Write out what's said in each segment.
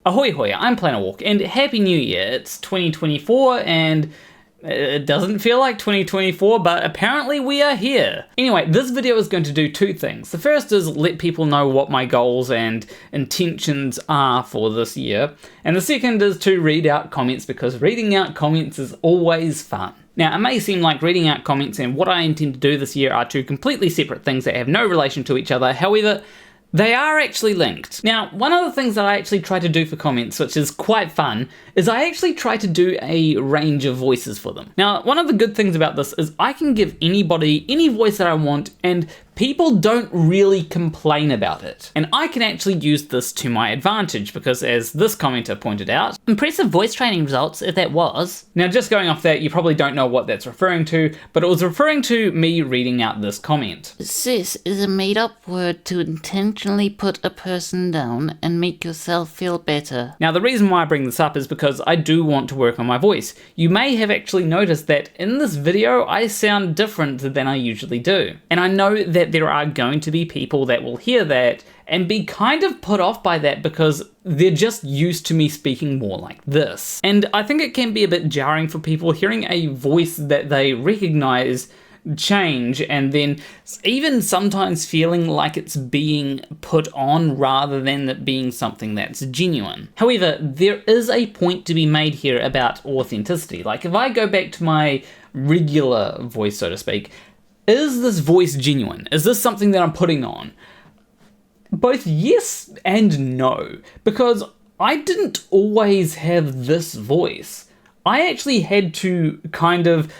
Ahoy hoy, I'm Planet Walk, and Happy New Year. It's 2024, and it doesn't feel like 2024, but apparently we are here. Anyway, this video is going to do two things. The first is let people know what my goals and intentions are for this year, and the second is to read out comments, because reading out comments is always fun. Now, it may seem like reading out comments and what I intend to do this year are two completely separate things that have no relation to each other. However, they are actually linked. Now, one of the things that I actually try to do for comments, which is quite fun, is I actually try to do a range of voices for them. Now, one of the good things about this is I can give anybody any voice that I want, and people don't really complain about it. And I can actually use this to my advantage, because as this commenter pointed out, impressive voice training results, if that was. Now, just going off that, you probably don't know what that's referring to, but it was referring to me reading out this comment. Sis is a made-up word to intentionally put a person down and make yourself feel better. Now, the reason why I bring this up is because I do want to work on my voice. You may have actually noticed that in this video, I sound different than I usually do. And I know that there are going to be people that will hear that and be kind of put off by that because they're just used to me speaking more like this. And I think it can be a bit jarring for people hearing a voice that they recognize change, and then even sometimes feeling like it's being put on rather than it being something that's genuine. However, there is a point to be made here about authenticity. Like, if I go back to my regular voice, so to speak, is this voice genuine? Is this something that I'm putting on? Both yes and no, because I didn't always have this voice. I actually had to kind of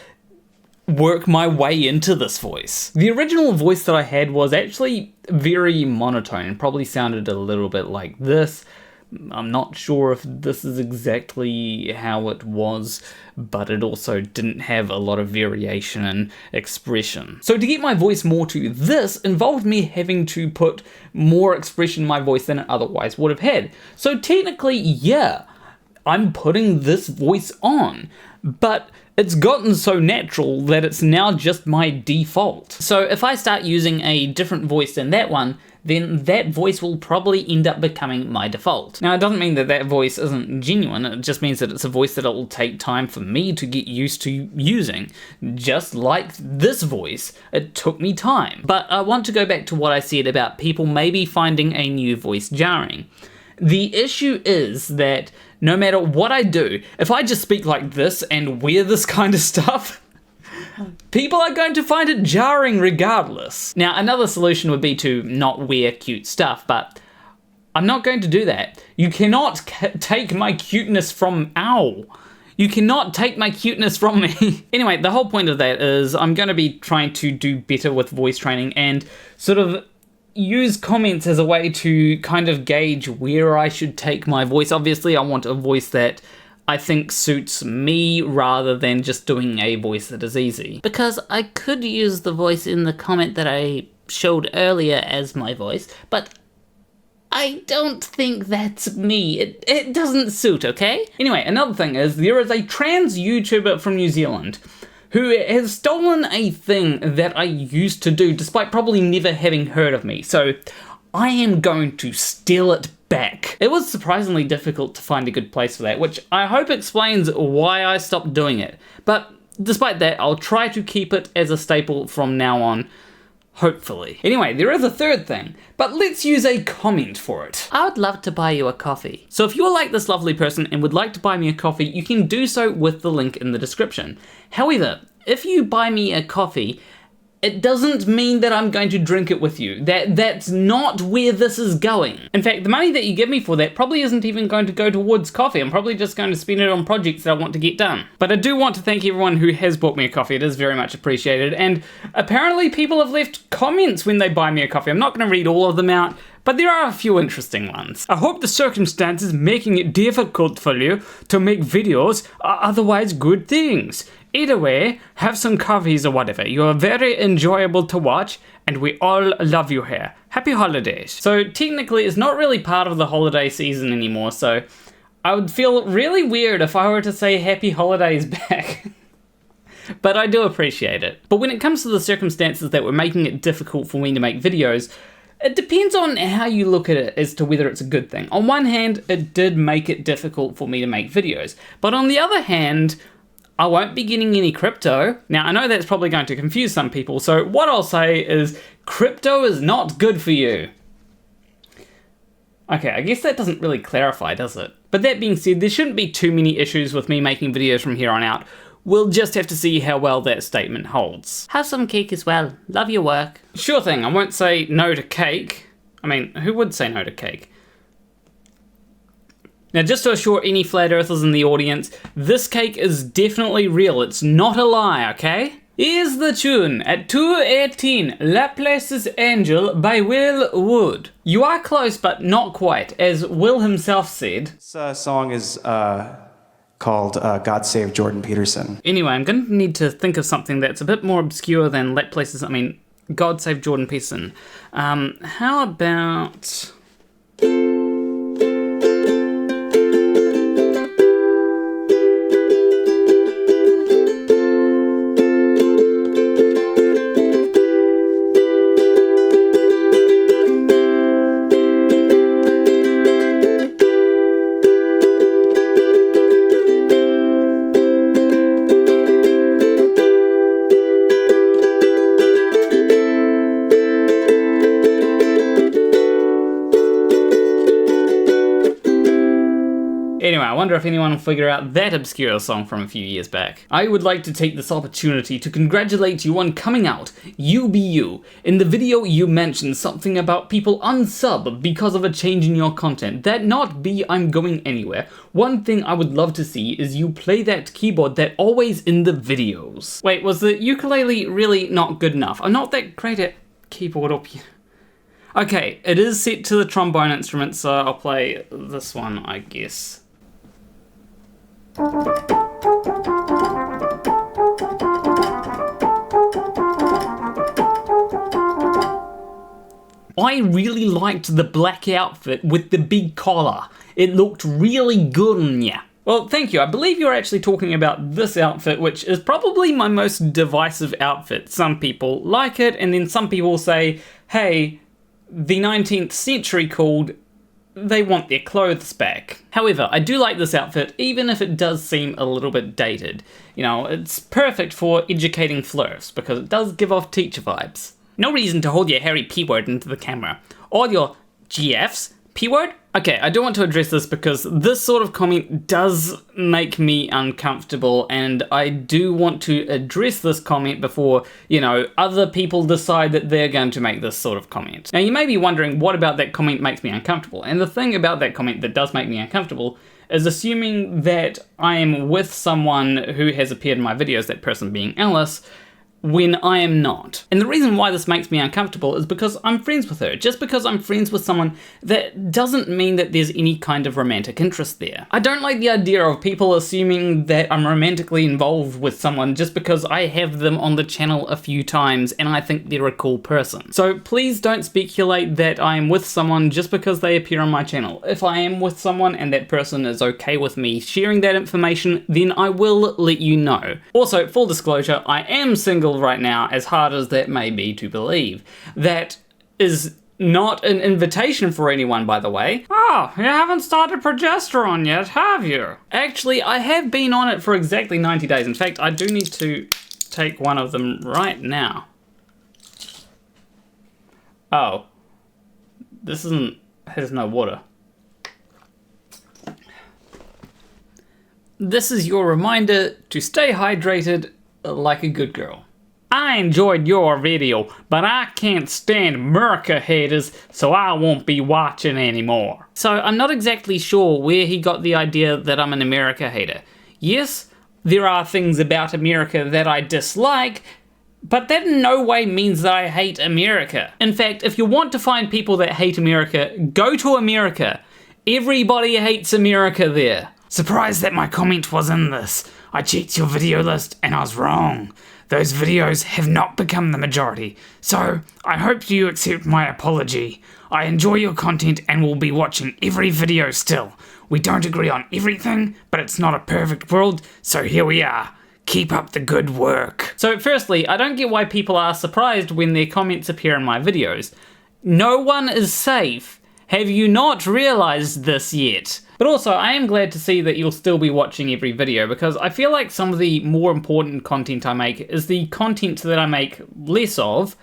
work my way into this voice. The original voice that I had was actually very monotone, probably sounded a little bit like this. I'm not sure if this is exactly how it was, but it also didn't have a lot of variation and expression. So to get my voice more to this involved me having to put more expression in my voice than it otherwise would have had. So technically, yeah, I'm putting this voice on, but it's gotten so natural that it's now just my default. So if I start using a different voice than that one, then that voice will probably end up becoming my default. Now, it doesn't mean that that voice isn't genuine, it just means that it's a voice that it will take time for me to get used to using. Just like this voice, it took me time. But I want to go back to what I said about people maybe finding a new voice jarring. The issue is that no matter what I do, if I just speak like this and wear this kind of stuff, people are going to find it jarring regardless. Now, another solution would be to not wear cute stuff, but I'm not going to do that. You cannot take my cuteness from You cannot take my cuteness from me. Anyway, the whole point of that is I'm going to be trying to do better with voice training and sort of use comments as a way to kind of gauge where I should take my voice. Obviously, I want a voice that I think suits me rather than just doing a voice that is easy. Because I could use the voice in the comment that I showed earlier as my voice, but I don't think that's me. It doesn't suit, okay? Anyway, another thing is there is a trans YouTuber from New Zealand who has stolen a thing that I used to do, despite probably never having heard of me. So I am going to steal it back. It was surprisingly difficult to find a good place for that, which I hope explains why I stopped doing it. But despite that, I'll try to keep it as a staple from now on, hopefully. Anyway, there is a third thing, but let's use a comment for it. I would love to buy you a coffee. So if you're like this lovely person and would like to buy me a coffee, you can do so with the link in the description. However, if you buy me a coffee, it doesn't mean that I'm going to drink it with you. That's not where this is going. In fact, the money that you give me for that probably isn't even going to go towards coffee. I'm probably just going to spend it on projects that I want to get done. But I do want to thank everyone who has bought me a coffee. It is very much appreciated. And apparently people have left comments when they buy me a coffee. I'm not going to read all of them out, but there are a few interesting ones. I hope the circumstances making it difficult for you to make videos are otherwise good things. Either way, have some coffees or whatever. You're very enjoyable to watch, and we all love you here. Happy holidays. So technically, it's not really part of the holiday season anymore, so I would feel really weird if I were to say happy holidays back. But I do appreciate it. But when it comes to the circumstances that were making it difficult for me to make videos, It depends on how you look at it as to whether it's a good thing. On one hand, it did make it difficult for me to make videos, but on the other hand, I won't be getting any crypto. Now, I know that's probably going to confuse some people, so what I'll say is crypto is not good for you. Okay, I guess that doesn't really clarify, does it? But that being said, there shouldn't be too many issues with me making videos from here on out. We'll just have to see how well that statement holds. Have some cake as well. Love your work. Sure thing, I won't say no to cake. I mean, who would say no to cake? Now, just to assure any flat earthers in the audience, this cake is definitely real. It's not a lie, okay? Here's the tune at 2:18, Laplace's Angel by Will Wood. You are close, but not quite, as Will himself said. This song is called God Save Jordan Peterson. Anyway, I'm going to need to think of something that's a bit more obscure than Laplace's, God Save Jordan Peterson. How about... Anyway, I wonder if anyone will figure out that obscure song from a few years back. I would like to take this opportunity to congratulate you on coming out, You Be You. In the video you mentioned something about people unsub because of a change in your content. That not be I'm going anywhere. One thing I would love to see is you play that keyboard that always in the videos. Wait, was the ukulele really not good enough? I'm not that great at keyboard or piano. Okay, it is set to the trombone instrument, so I'll play this one, I guess. I really liked the black outfit with the big collar. It looked really good on ya. Well, thank you. I believe you're actually talking about this outfit, which is probably my most divisive outfit. Some people like it, and then some people say, hey, the 19th century called, they want their clothes back. However, I do like this outfit, even if it does seem a little bit dated. You know, it's perfect for educating flirts, because it does give off teacher vibes. No reason to hold your hairy P-word into the camera. Or your GFs? P-word? Okay, I do want to address this because this sort of comment does make me uncomfortable, and I do want to address this comment before, you know, other people decide that they're going to make this sort of comment. Now, you may be wondering what about that comment makes me uncomfortable, and the thing about that comment that does make me uncomfortable is assuming that I am with someone who has appeared in my videos, that person being Alice, when I am not. And the reason why this makes me uncomfortable is because I'm friends with her. Just because I'm friends with someone, that doesn't mean that there's any kind of romantic interest there. I don't like the idea of people assuming that I'm romantically involved with someone just because I have them on the channel a few times and I think they're a cool person. So please don't speculate that I am with someone just because they appear on my channel. If I am with someone and that person is okay with me sharing that information, then I will let you know. Also, full disclosure, I am single right now, as hard as that may be to believe. That is not an invitation for anyone, by the way. Oh, you haven't started progesterone yet, have you? Actually, I have been on it for exactly 90 days. In fact, I do need to take one of them right now. Oh. This has no water. This is your reminder to stay hydrated like a good girl. I enjoyed your video, but I can't stand amicahaters, so I won't be watching anymore. So I'm not exactly sure where he got the idea that I'm an America hater. Yes, there are things about America that I dislike, but that in no way means that I hate America. In fact, if you want to find people that hate America, go to America. Everybody hates America there. Surprised that my comment was in this. I checked your video list and I was wrong. Those videos have not become the majority, so I hope you accept my apology. I enjoy your content and will be watching every video still. We don't agree on everything, but it's not a perfect world, so here we are. Keep up the good work. So firstly, I don't get why people are surprised when their comments appear in my videos. No one is safe. Have you not realized this yet? But also, I am glad to see that you'll still be watching every video, because I feel like some of the more important content I make is the content that I make less of,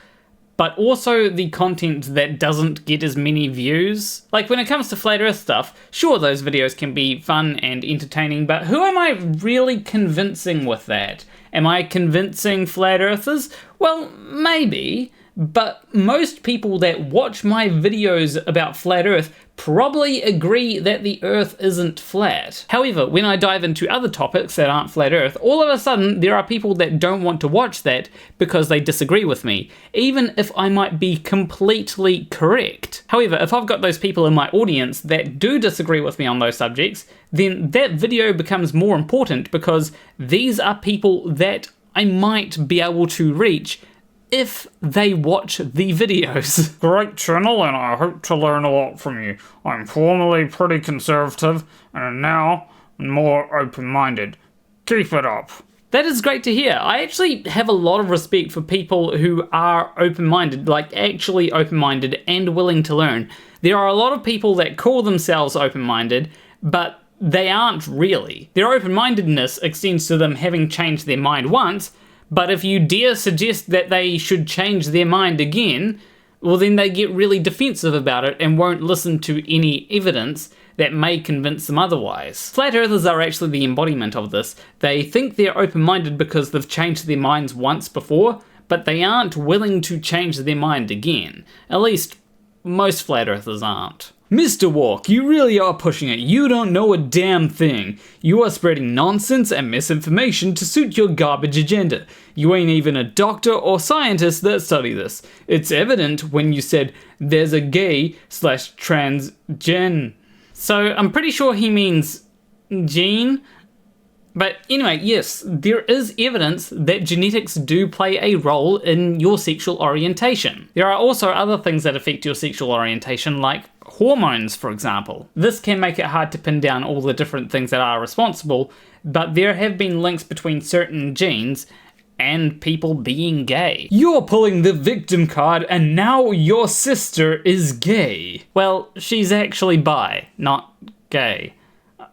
but also the content that doesn't get as many views. Like when it comes to Flat Earth stuff, sure, those videos can be fun and entertaining, but who am I really convincing with that? Am I convincing Flat Earthers? Well, maybe. But most people that watch my videos about Flat Earth probably agree that the Earth isn't flat. However, when I dive into other topics that aren't Flat Earth, all of a sudden there are people that don't want to watch that because they disagree with me, even if I might be completely correct. However, if I've got those people in my audience that do disagree with me on those subjects, then that video becomes more important because these are people that I might be able to reach if they watch the videos. Great channel, and I hope to learn a lot from you. I'm formerly pretty conservative, and now more open-minded. Keep it up. That is great to hear. I actually have a lot of respect for people who are open-minded, like actually open-minded and willing to learn. There are a lot of people that call themselves open-minded, but they aren't really. Their open-mindedness extends to them having changed their mind once, but if you dare suggest that they should change their mind again, well then they get really defensive about it and won't listen to any evidence that may convince them otherwise. Flat Earthers are actually the embodiment of this. They think they're open-minded because they've changed their minds once before, but they aren't willing to change their mind again. At least, most Flat Earthers aren't. Mr. Walk, you really are pushing it. You don't know a damn thing. You are spreading nonsense and misinformation to suit your garbage agenda. You ain't even a doctor or scientist that study this. It's evident when you said there's a gay/transgen. So I'm pretty sure he means gene. But anyway, yes, there is evidence that genetics do play a role in your sexual orientation. There are also other things that affect your sexual orientation, like hormones, for example. This can make it hard to pin down all the different things that are responsible, but there have been links between certain genes and people being gay. You're pulling the victim card, and now your sister is gay. Well, she's actually bi, not gay.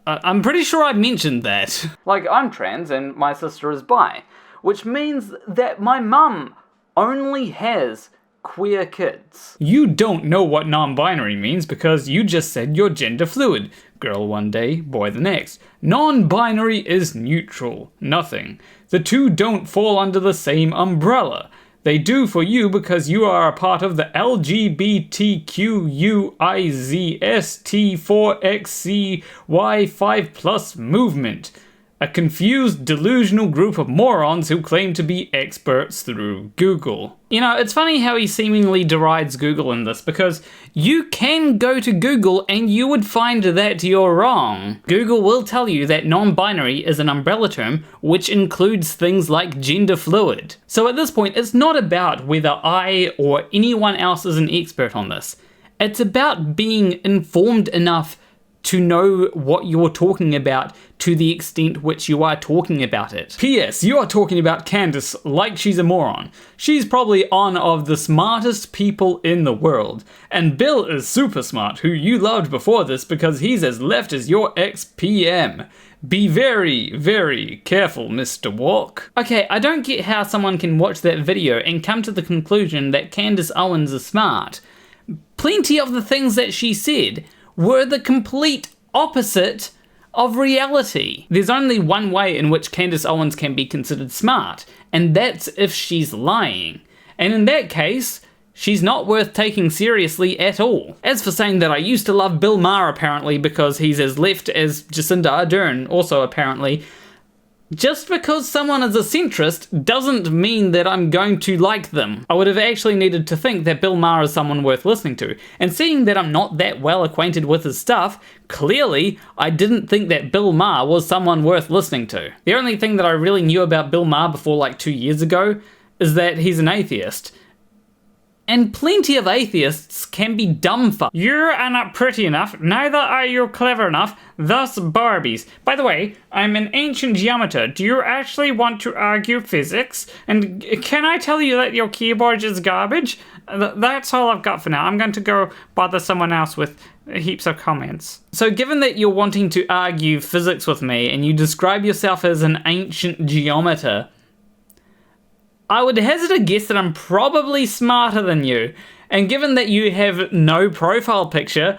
I'm pretty sure I mentioned that. Like, I'm trans and my sister is bi, which means that my mum only has queer kids. You don't know what non-binary means because you just said you're gender fluid. Girl one day, boy the next. Non-binary is neutral, nothing. The two don't fall under the same umbrella. They do for you because you are a part of the LGBTQUIZST4XCY5+ movement, a confused, delusional group of morons who claim to be experts through Google. You know, it's funny how he seemingly derides Google in this, because you can go to Google and you would find that you're wrong. Google will tell you that non-binary is an umbrella term which includes things like gender fluid. So at this point, it's not about whether I or anyone else is an expert on this. It's about being informed enough to know what you're talking about to the extent which you are talking about it. P.S. You are talking about Candace like she's a moron. She's probably one of the smartest people in the world. And Bill is super smart, who you loved before this because he's as left as your ex-PM. Be very, very careful, Mr. Walk. Okay, I don't get how someone can watch that video and come to the conclusion that Candace Owens is smart. Plenty of the things that she said were the complete opposite of reality. There's only one way in which Candace Owens can be considered smart, and that's if she's lying. And in that case, she's not worth taking seriously at all. As for saying that I used to love Bill Maher apparently because he's as left as Jacinda Ardern also apparently, just because someone is a centrist doesn't mean that I'm going to like them. I would have actually needed to think that Bill Maher is someone worth listening to, and seeing that I'm not that well acquainted with his stuff, clearly I didn't think that Bill Maher was someone worth listening to. The only thing that I really knew about Bill Maher before like 2 years ago is that he's an atheist. And plenty of atheists can be dumb fuck. You are not pretty enough, neither are you clever enough, thus Barbies. By the way, I'm an ancient geometer. Do you actually want to argue physics? And can I tell you that your keyboard is garbage? That's all I've got for now. I'm going to go bother someone else with heaps of comments. So given that you're wanting to argue physics with me and you describe yourself as an ancient geometer, I would hazard a guess that I'm probably smarter than you, and given that you have no profile picture,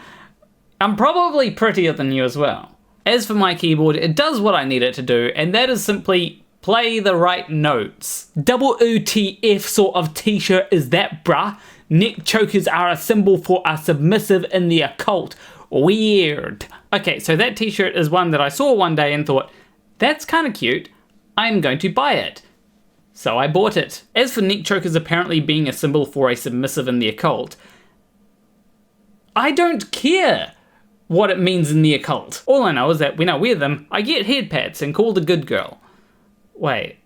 I'm probably prettier than you as well. As for my keyboard, it does what I need it to do, and that is simply play the right notes. WTF sort of t-shirt is that, bruh? Neck chokers are a symbol for a submissive in the occult. Weird. Okay, so that t-shirt is one that I saw one day and thought, that's kind of cute, I'm going to buy it. So I bought it. As for neck chokers apparently being a symbol for a submissive in the occult, I don't care what it means in the occult. All I know is that when I wear them, I get head pats and called a good girl. Wait,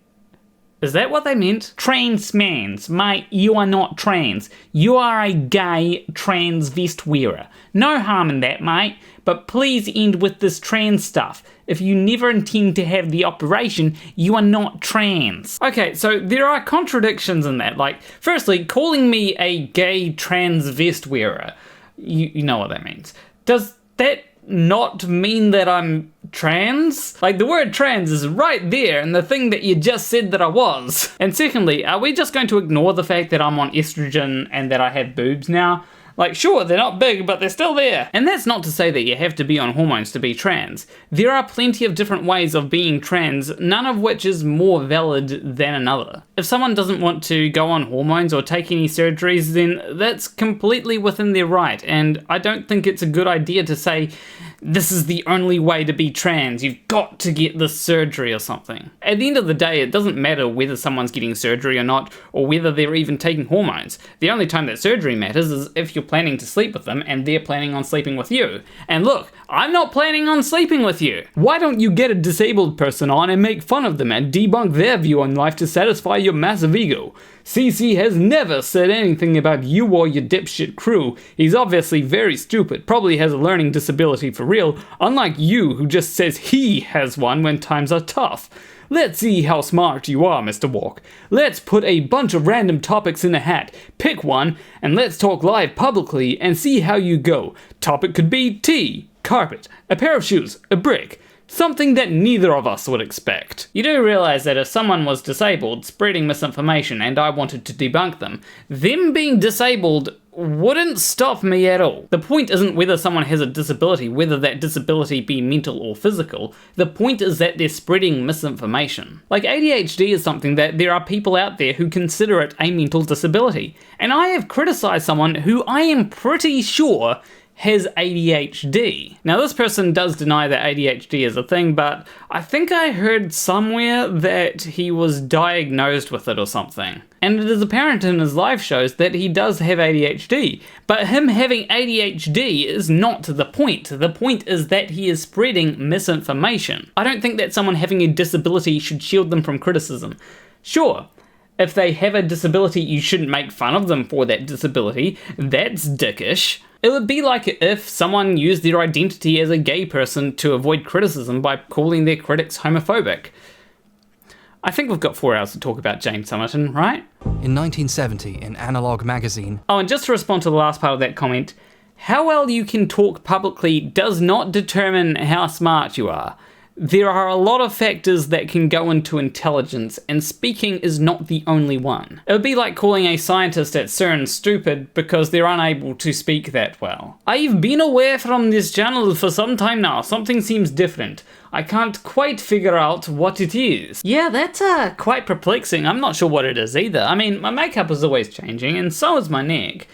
is that what they meant? Trans mans, mate, you are not trans. You are a gay trans vest wearer. No harm in that, mate, but please end with this trans stuff. If you never intend to have the operation, you are not trans. Okay, so there are contradictions in that. Like, firstly, calling me a gay trans vest wearer, you know what that means. Does that not mean that I'm trans? Like, the word trans is right there in the thing that you just said that I was. And secondly, are we just going to ignore the fact that I'm on estrogen and that I have boobs now? Like, sure, they're not big, but they're still there. And that's not to say that you have to be on hormones to be trans. There are plenty of different ways of being trans, none of which is more valid than another. If someone doesn't want to go on hormones or take any surgeries, then that's completely within their right, and I don't think it's a good idea to say, this is the only way to be trans, you've got to get this surgery or something. At the end of the day, it doesn't matter whether someone's getting surgery or not, or whether they're even taking hormones. The only time that surgery matters is if you're planning to sleep with them and they're planning on sleeping with you. And look, I'm not planning on sleeping with you. Why don't you get a disabled person on and make fun of them and debunk their view on life to satisfy your massive ego? CC has never said anything about you or your dipshit crew. He's obviously very stupid, probably has a learning disability for real, unlike you who just says he has one when times are tough. Let's see how smart you are, Mr. Walk. Let's put a bunch of random topics in a hat, pick one, and let's talk live publicly and see how you go. Topic could be tea, carpet, a pair of shoes, a brick. Something that neither of us would expect. You do realise that if someone was disabled, spreading misinformation, and I wanted to debunk them being disabled wouldn't stop me at all. The point isn't whether someone has a disability, whether that disability be mental or physical. The point is that they're spreading misinformation. Like, ADHD is something that there are people out there who consider it a mental disability. And I have criticised someone who I am pretty sure has ADHD. Now, this person does deny that ADHD is a thing, but I think I heard somewhere that he was diagnosed with it or something. And it is apparent in his live shows that he does have ADHD, but him having ADHD is not the point. The point is that he is spreading misinformation. I don't think that someone having a disability should shield them from criticism. Sure, if they have a disability, you shouldn't make fun of them for that disability. That's dickish. It would be like if someone used their identity as a gay person to avoid criticism by calling their critics homophobic. I think we've got 4 hours to talk about James Somerton, right? In 1970, in Analog magazine... Oh, and just to respond to the last part of that comment, how well you can talk publicly does not determine how smart you are. There are a lot of factors that can go into intelligence, and speaking is not the only one. It would be like calling a scientist at CERN stupid because they're unable to speak that well. I've been away from this channel for some time now. Something seems different. I can't quite figure out what it is. Yeah, that's quite perplexing. I'm not sure what it is either. I mean, my makeup is always changing, and so is my neck.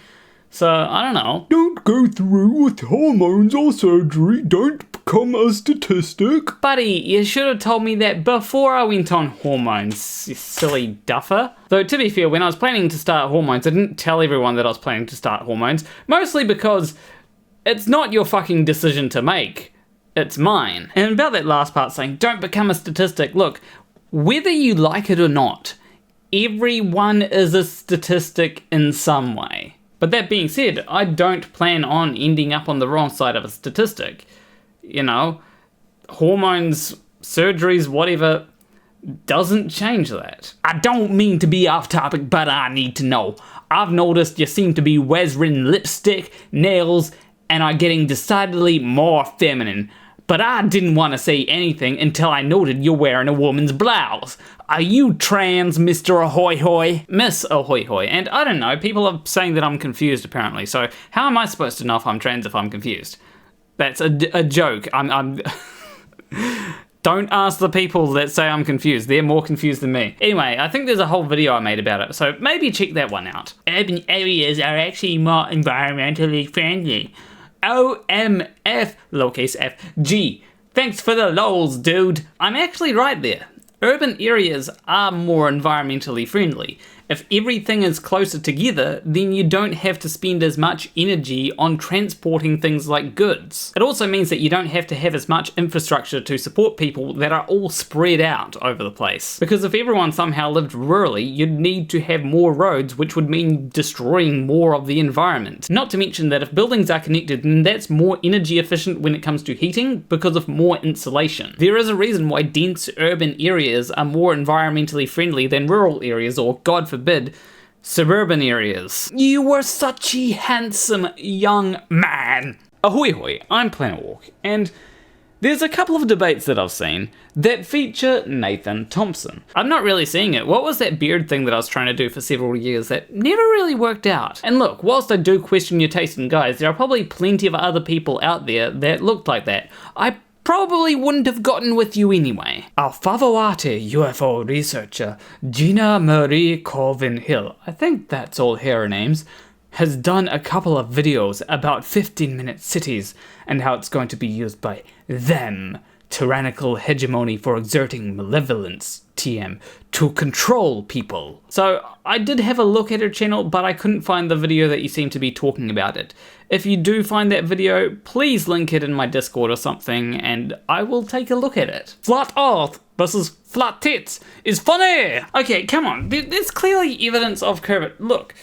So, I don't know. Don't go through with hormones or surgery. Don't become a statistic. Buddy, you should have told me that before I went on hormones, you silly duffer. Though, to be fair, when I was planning to start hormones, I didn't tell everyone that I was planning to start hormones. Mostly because it's not your fucking decision to make. It's mine. And about that last part saying, don't become a statistic. Look, whether you like it or not, everyone is a statistic in some way. But that being said, I don't plan on ending up on the wrong side of a statistic. You know, hormones, surgeries, whatever, doesn't change that. I don't mean to be off topic, but I need to know. I've noticed you seem to be wearing lipstick, nails, and are getting decidedly more feminine. But I didn't want to say anything until I noted you're wearing a woman's blouse. Are you trans, Mr. Ahoy Hoy? Miss Ahoy Hoy. And I don't know, people are saying that I'm confused apparently, so how am I supposed to know if I'm trans if I'm confused? That's a joke. I'm Don't ask the people that say I'm confused. They're more confused than me. Anyway, I think there's a whole video I made about it, so maybe check that one out. Urban areas are actually more environmentally friendly. OMF, lowercase f, G. Thanks for the lols, dude. I'm actually right there. Urban areas are more environmentally friendly. If everything is closer together, then you don't have to spend as much energy on transporting things like goods. It also means that you don't have to have as much infrastructure to support people that are all spread out over the place. Because if everyone somehow lived rurally, you'd need to have more roads, which would mean destroying more of the environment. Not to mention that if buildings are connected, then that's more energy efficient when it comes to heating because of more insulation. There is a reason why dense urban areas are more environmentally friendly than rural areas, or God forbid, suburban areas. You were such a handsome young man. Ahoy hoy, I'm Planet Walk, and there's a couple of debates that I've seen that feature Nathan Thompson. I'm not really seeing it. What was that beard thing that I was trying to do for several years that never really worked out? And look, whilst I do question your taste in guys, there are probably plenty of other people out there that looked like that. I probably wouldn't have gotten with you anyway. Our favorite UFO researcher, Gina Marie Colvin Hill, I think that's all her names, has done a couple of videos about 15-minute cities and how it's going to be used by them, tyrannical hegemony for exerting malevolence, TM, to control people. So I did have a look at her channel, but I couldn't find the video that you seem to be talking about it. If you do find that video, please link it in my Discord or something, and I will take a look at it. Flat Earth versus flat tits is funny! Okay, come on, there's clearly evidence of curvature. Look.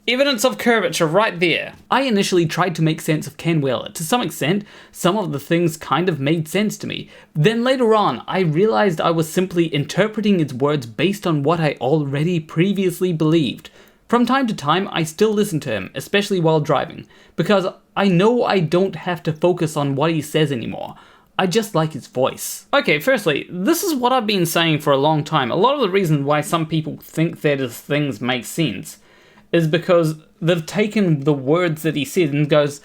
Evidence of curvature right there. I initially tried to make sense of Canen Weller. To some extent, some of the things kind of made sense to me. Then later on, I realized I was simply interpreting his words based on what I already previously believed. From time to time, I still listen to him, especially while driving, because I know I don't have to focus on what he says anymore. I just like his voice. Okay, firstly, this is what I've been saying for a long time. A lot of the reason why some people think that his things make sense is because they've taken the words that he said and goes,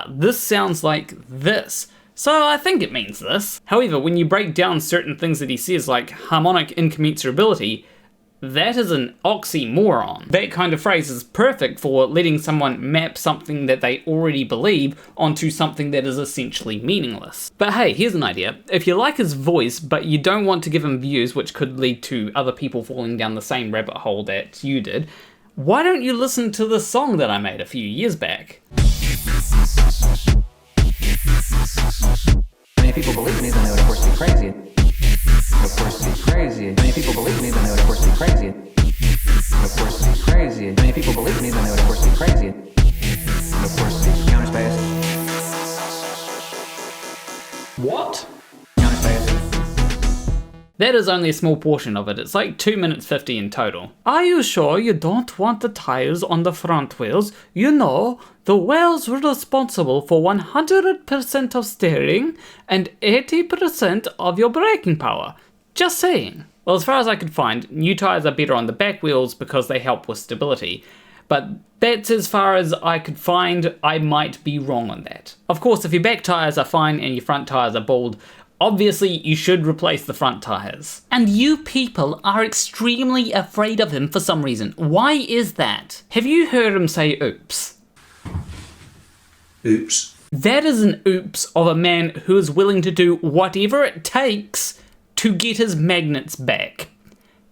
this sounds like this, so I think it means this. However, when you break down certain things that he says, like harmonic incommensurability, that is an oxymoron. That kind of phrase is perfect for letting someone map something that they already believe onto something that is essentially meaningless. But hey, here's an idea. If you like his voice, but you don't want to give him views which could lead to other people falling down the same rabbit hole that you did, why don't you listen to the song that I made a few years back? Many people believe me, then they would of course be crazy. Of course be crazy. Many people believe me, then they would of course be crazy. Of course be crazy. Many people believe me, then they would of course be crazy. Of course be counterspace. What? Counterspace. That is only a small portion of it. It's like 2 minutes 50 in total. Are you sure you don't want the tires on the front wheels? You know, the wheels were responsible for 100% of steering and 80% of your braking power. Just saying. Well, as far as I could find, new tires are better on the back wheels because they help with stability. But that's as far as I could find. I might be wrong on that. Of course, if your back tires are fine and your front tires are bald, obviously, you should replace the front tires. And you people are extremely afraid of him for some reason. Why is that? Have you heard him say oops? Oops. That is an oops of a man who is willing to do whatever it takes to get his magnets back.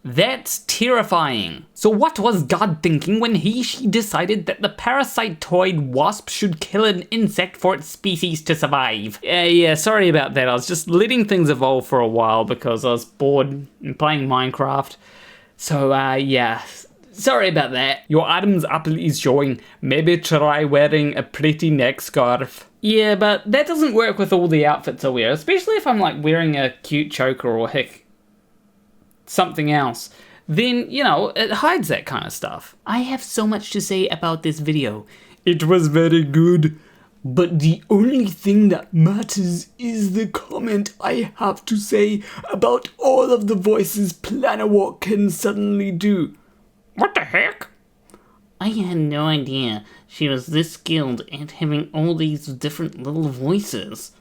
That's terrifying. So what was God thinking when she decided that the parasitoid wasp should kill an insect for its species to survive? Yeah, sorry about that. I was just letting things evolve for a while because I was bored and playing Minecraft. So, yeah. Sorry about that. Your Adam's apple is showing. Maybe try wearing a pretty neck scarf. Yeah, but that doesn't work with all the outfits I wear, especially if I'm like wearing a cute choker or something else. Then, you know, it hides that kind of stuff. I have so much to say about this video. It was very good. But the only thing that matters is the comment I have to say about all of the voices Planawalk can suddenly do. What the heck? I had no idea she was this skilled at having all these different little voices.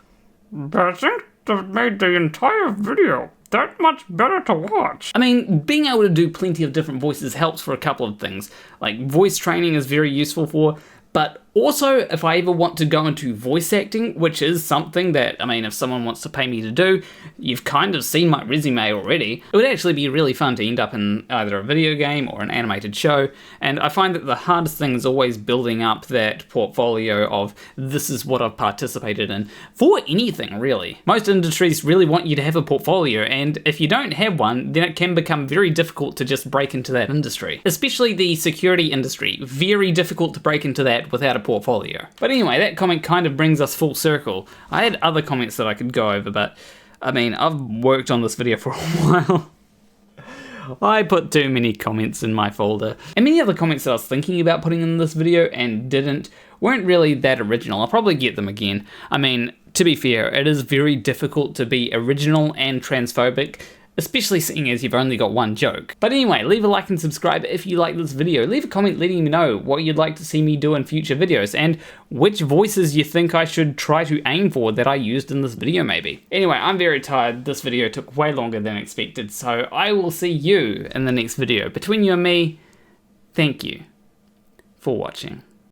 But I think that made the entire video that much better to watch. I mean, being able to do plenty of different voices helps for a couple of things. Like, voice training is very useful for, but also if I ever want to go into voice acting, which is something that, I mean, if someone wants to pay me to do, you've kind of seen my resume already. It would actually be really fun to end up in either a video game or an animated show, and I find that the hardest thing is always building up that portfolio of this is what I've participated in, for anything really. Most industries really want you to have a portfolio, and if you don't have one, then it can become very difficult to just break into that industry. Especially the security industry, very difficult to break into that without a portfolio. But anyway, that comment kind of brings us full circle. I had other comments that I could go over, but I mean, I've worked on this video for a while. I put too many comments in my folder. And many other comments that I was thinking about putting in this video and didn't weren't really that original. I'll probably get them again. I mean, to be fair, it is very difficult to be original and transphobic, especially seeing as you've only got one joke. But anyway, leave a like and subscribe if you like this video. Leave a comment letting me know what you'd like to see me do in future videos, and which voices you think I should try to aim for that I used in this video maybe. Anyway, I'm very tired. This video took way longer than expected, so I will see you in the next video. Between you and me, thank you for watching.